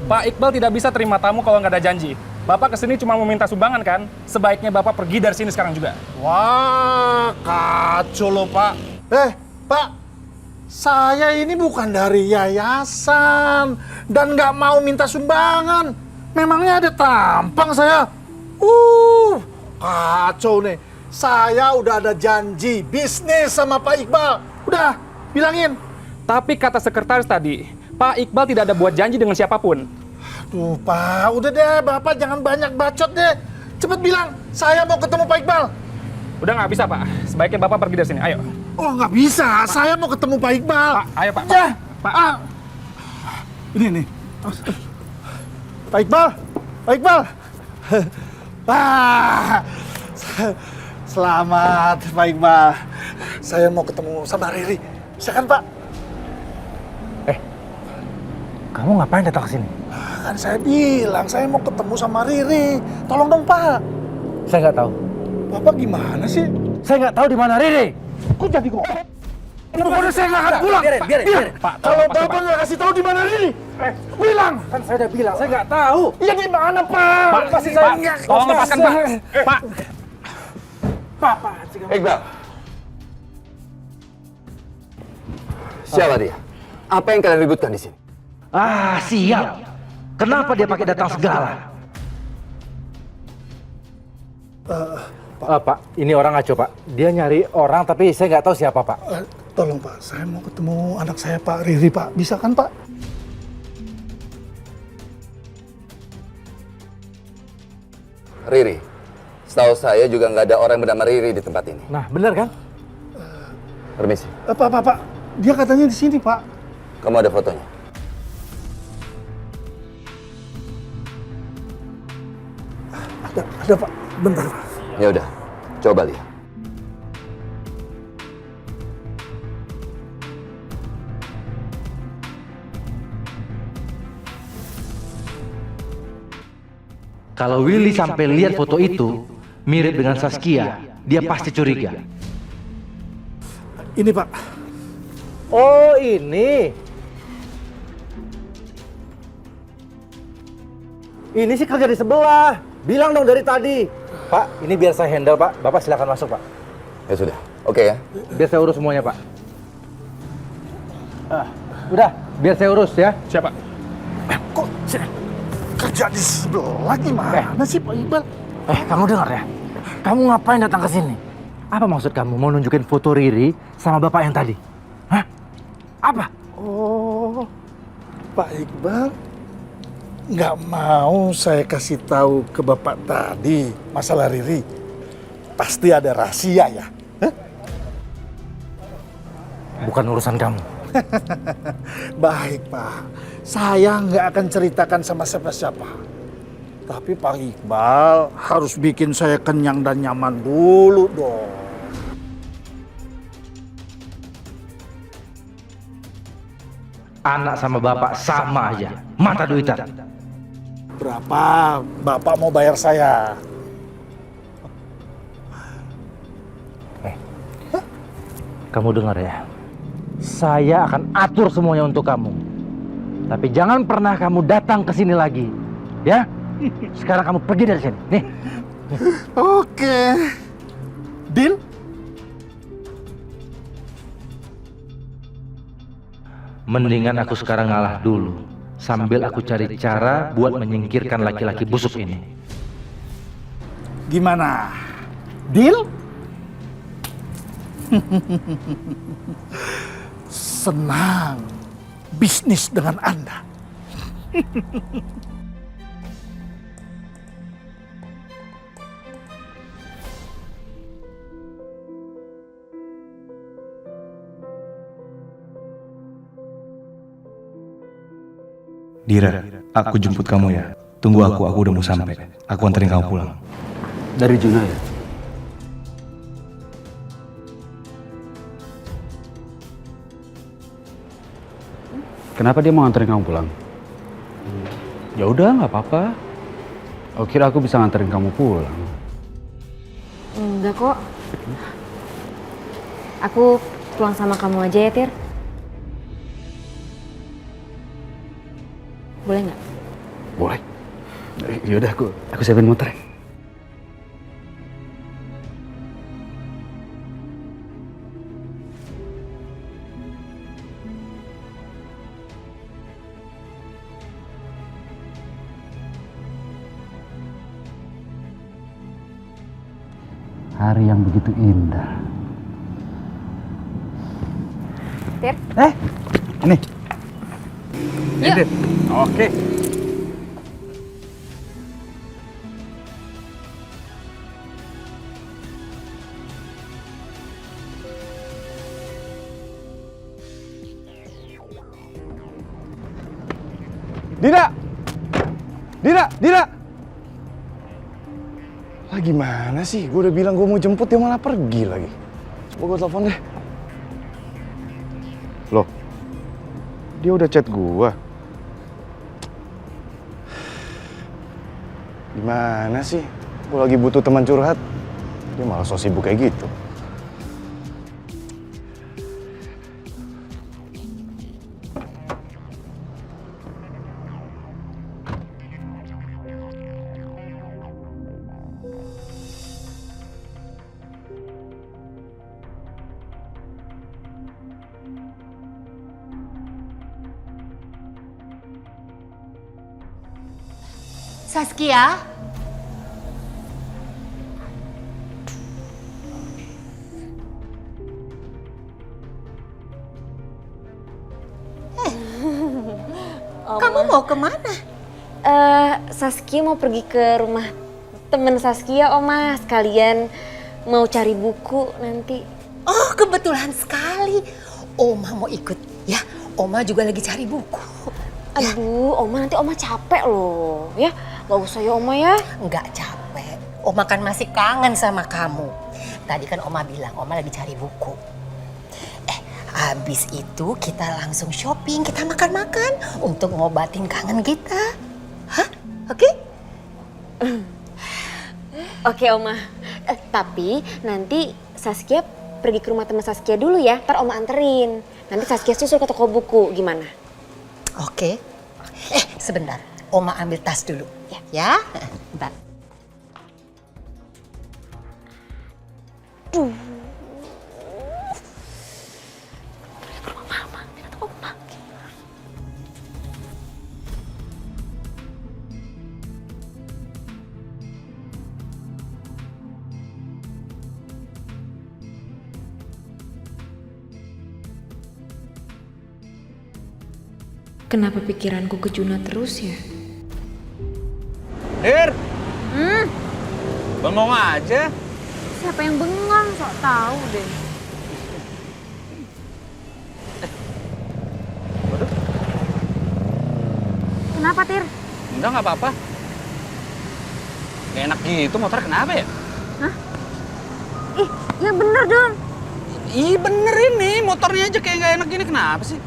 Pak Iqbal tidak bisa terima tamu kalau nggak ada janji. Bapak kesini cuma mau minta sumbangan kan? Sebaiknya Bapak pergi dari sini sekarang juga. Wah, kacau loh, Pak. Pak, saya ini bukan dari yayasan dan nggak mau minta sumbangan. Memangnya ada tampang saya? Kacau nih. Saya udah ada janji bisnis sama Pak Iqbal. Udah, bilangin. Tapi kata sekretaris tadi, Pak Iqbal tidak ada buat janji dengan siapapun. Aduh, Pak, udah deh, Bapak jangan banyak bacot deh. Cepet bilang, saya mau ketemu Pak Iqbal. Udah nggak bisa, Pak. Sebaiknya Bapak pergi dari sini. Ayo. Oh, nggak bisa. Pak. Saya mau ketemu Pak Iqbal. Pak, ayo, Pak. Ya. Pak. Ini nih. Pak Iqbal. Pak Iqbal. Selamat, Pak Iqbal. Saya mau ketemu sama Riri. Silakan, Pak. Kamu ngapain datang ke sini? Kan saya bilang, saya mau ketemu sama Riri. Tolong dong, Pak. Saya nggak tahu. Bapak gimana sih? Saya nggak tahu di mana Riri. Kok jadi kok? Pokoknya saya nggak akan pulang. Biarin. Pak, Kalau tolong, Bapak nggak kasih tahu di mana Riri, bilang. Kan saya udah bilang, saya nggak tahu. Ya di mana, Pak? Pak, Pasti Pak, tolong lepaskan, Pak. Pak. Iqbal. Siapa dia? Apa yang kalian ributkan di sini? Ah, sial. Kenapa dia pakai datang segala? Pak, ini orang ngaco, Pak. Dia nyari orang, tapi saya nggak tahu siapa, Pak. Tolong, Pak. Saya mau ketemu anak saya, Pak Riri, Pak. Bisa kan, Pak? Riri. Setahu saya juga nggak ada orang yang bernama Riri di tempat ini. Nah, benar kan? Permisi. Pak. Dia katanya di sini, Pak. Kamu ada fotonya? Ada, Pak. Bentar, Pak. Ya udah, coba lihat. Kalau Willy sampai lihat foto itu mirip dengan Saskia, dia pasti curiga. Ini, Pak. Oh, ini. Ini sih kerja di sebelah. Bilang dong dari tadi. Pak, ini biar saya handle, Pak. Bapak silakan masuk, Pak. Ya sudah, oke ya. Biar saya urus semuanya, Pak. Udah, biar saya urus ya. Siapa? Kok kerja di sebelah gimana sih, Pak Iqbal? Kamu dengar ya? Kamu ngapain datang ke sini? Apa maksud kamu mau nunjukin foto Riri sama bapak yang tadi? Hah? Apa? Oh, Pak Iqbal nggak mau saya kasih tahu ke Bapak tadi masalah Riri. Pasti ada rahasia ya? Hah? Bukan urusan kamu. Baik, Pak. Saya nggak akan ceritakan sama siapa-siapa. Tapi Pak Iqbal harus bikin saya kenyang dan nyaman dulu dong. Anak sama bapak sama aja. Mata duitan. Berapa Bapak mau bayar saya? Kamu dengar ya? Saya akan atur semuanya untuk kamu. Tapi jangan pernah kamu datang ke sini lagi. Ya? Sekarang kamu pergi dari sini. Nih. Oke. Deal? Mendingan aku sekarang ngalah dulu. Sambil aku cari cara buat menyingkirkan laki-laki busuk ini. Gimana? Deal? Senang bisnis dengan Anda. Dira, aku jemput kamu ya. Tunggu aku udah mau sampai. Aku anterin kamu pulang. Dari Juna ya? Kenapa dia mau nganterin kamu pulang? Ya udah, nggak apa-apa. Oh, kira aku bisa nganterin kamu pulang. Enggak kok. Aku pulang sama kamu aja ya, Tir. Boleh nggak? Yaudah, aku siapin motor ya. Hari yang begitu indah. Tir, Ini. Ini. Oke. Dira! Dira! Dira! Lah gimana sih? Gue udah bilang gue mau jemput, dia malah pergi lagi. Coba gue telepon deh. Loh, dia udah chat gue. Gimana sih? Gue lagi butuh teman curhat. Dia malah so sibuk kayak gitu. Saskia? Kamu mau kemana? Saskia mau pergi ke rumah temen Saskia, Oma. Sekalian mau cari buku nanti. Oh, kebetulan sekali. Oma mau ikut ya. Oma juga lagi cari buku. Aduh, Oma nanti Oma capek loh. Ya, gak usah ya Oma ya. Enggak capek. Oma kan masih kangen sama kamu. Tadi kan Oma bilang Oma lagi cari buku. Habis itu kita langsung shopping, kita makan-makan untuk ngobatin kangen kita. Hah? Oke? Oke Oma. Tapi nanti Saskia pergi ke rumah teman Saskia dulu ya. Ntar Oma anterin. Nanti Saskia susul ke toko buku. Gimana? Oke. Sebentar. Oma ambil tas dulu. Ya? Bentar. Kenapa pikiranku ke Juna terus ya? Dir! Bengong aja. Siapa yang bengong? Sok tahu deh. Waduh. Kenapa, Tir? Enggak, nggak apa-apa. Gak enak gitu, motor kenapa ya? Ih, ya bener dong. Ih bener ini, motornya aja kayak gak enak gini, kenapa sih?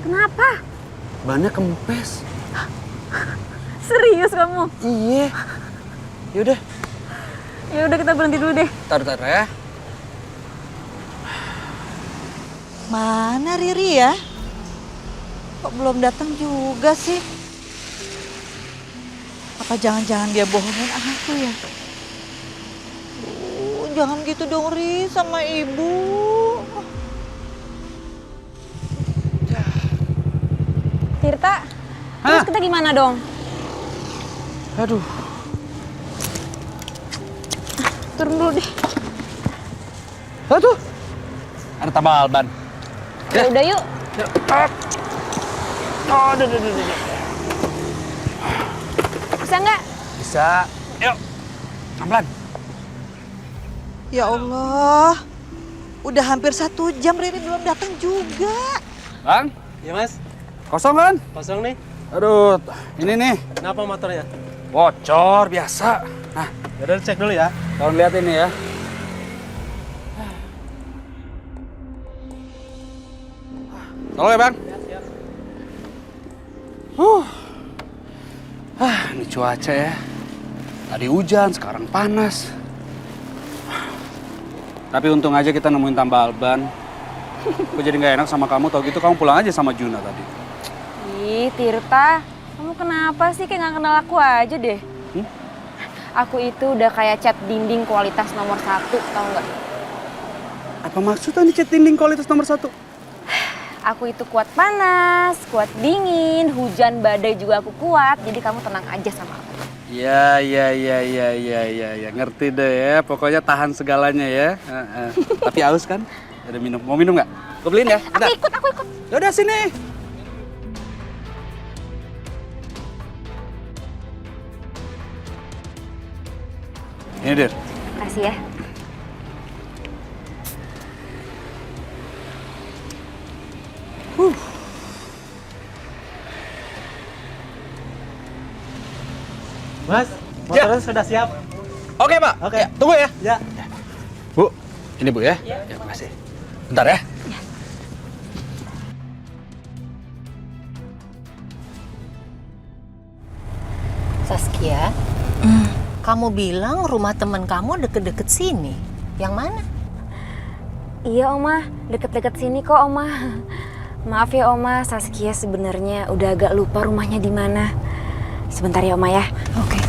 Kenapa? Bannya kempes. Serius kamu? Iya. Yaudah, Ya udah kita berhenti dulu deh. tar ya. Mana Riri ya? Kok belum datang juga sih? Apa jangan-jangan dia bohongin aku ya? Jangan gitu dong Ri sama ibu. Tirta, terus kita gimana dong? Aduh. Turun dulu deh. Aduh. Ada tambal ban. Ya udah yuk. Aduh. Bisa nggak? Bisa. Yuk. Pelan-pelan. Ya Allah, udah hampir 1 jam Riri belum datang juga. Bang? Ya mas, Kosong kan? kosong nih. Aduh, ini nih. Kenapa motornya? Bocor biasa. Nah, Yaudah cek dulu ya. tolong lihat ini ya. Tolong ya bang. Ini cuaca ya. Tadi hujan, sekarang panas. Tapi untung aja kita nemuin tambal ban. Gue jadi nggak enak sama kamu, tau gitu kamu pulang aja sama Juna tadi. Ih, Tirta, Kamu kenapa sih kayak gak kenal aku aja deh? Aku itu udah kayak cat dinding kualitas nomor 1, tau nggak? Apa maksudnya nih cat dinding kualitas nomor 1? Aku itu kuat panas, kuat dingin, hujan badai juga aku kuat. Jadi kamu tenang aja sama aku. Ya, ngerti deh ya. Pokoknya tahan segalanya ya. Tapi haus kan? Ada minum. Mau minum nggak? Gue beliin ya. Aku ikut. Yaudah sini. Ini Dir. Makasih ya. Mas, motornya sudah siap. Oke Pak. Oke. Ya, tunggu ya. Ya. Bu, ini Bu ya. Ya, makasih. Bentar ya. Saskia, kamu bilang rumah teman kamu deket-deket sini. Yang mana? Iya Oma, deket-deket sini kok Oma. Maaf ya Oma, Saskia sebenarnya udah agak lupa rumahnya di mana. Sebentar ya Oma ya. Oke.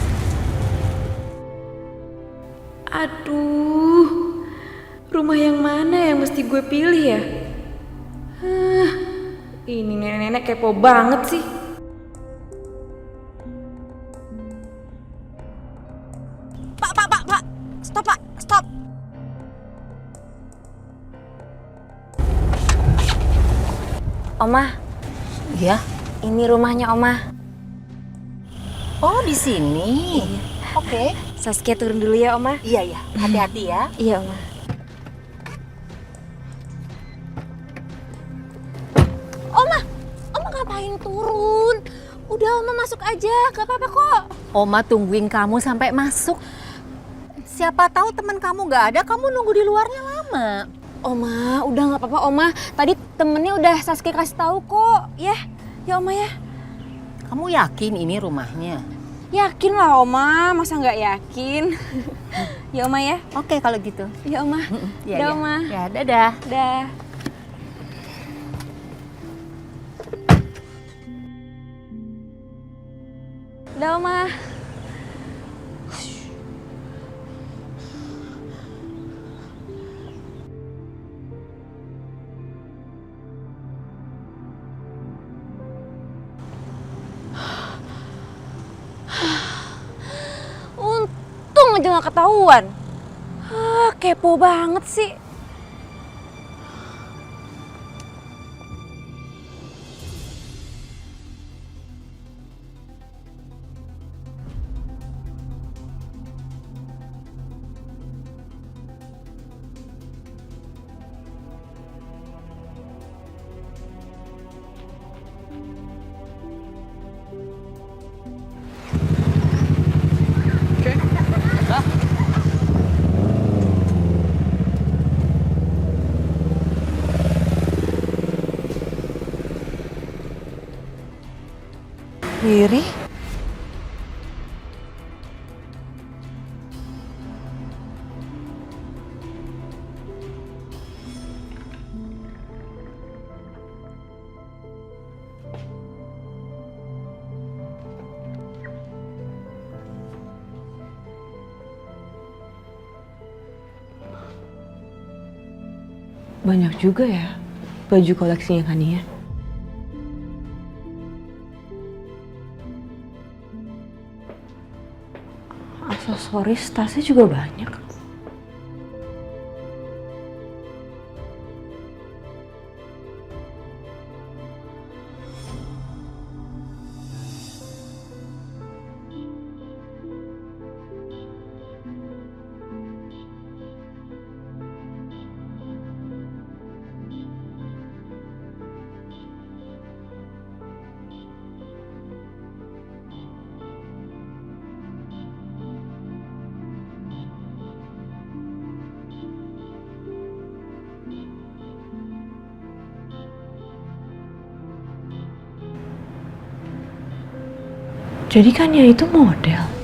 Aduh, rumah yang mana yang mesti gue pilih ya? Ini nenek-nenek kepo banget sih. Pak. Stop. Oma, Ya. ini rumahnya Oma. Oh, di sini. Oke. Saskia turun dulu ya Oma. Iya. Hati-hati ya. Iya Oma. Oma ngapain turun? Udah Oma masuk aja, gak apa-apa kok. Oma tungguin kamu sampai masuk. Siapa tahu teman kamu nggak ada, kamu nunggu di luarnya lama. Oma, udah gak apa-apa Oma. Tadi temennya udah Saskia kasih tahu kok. Ya Oma ya. Kamu yakin ini rumahnya? Yakin lah Oma, masa nggak yakin? Ya Oma ya. Oke kalau gitu. Ya Oma. Iya, Dah iya. Oma. Ya, dadah. Dah. Dah Oma. Untung aja gak ketahuan. Kepo banget sih. Riri? Banyak juga ya baju koleksinya Kania. Aksesoris tasnya juga banyak. Jadi Kania itu model.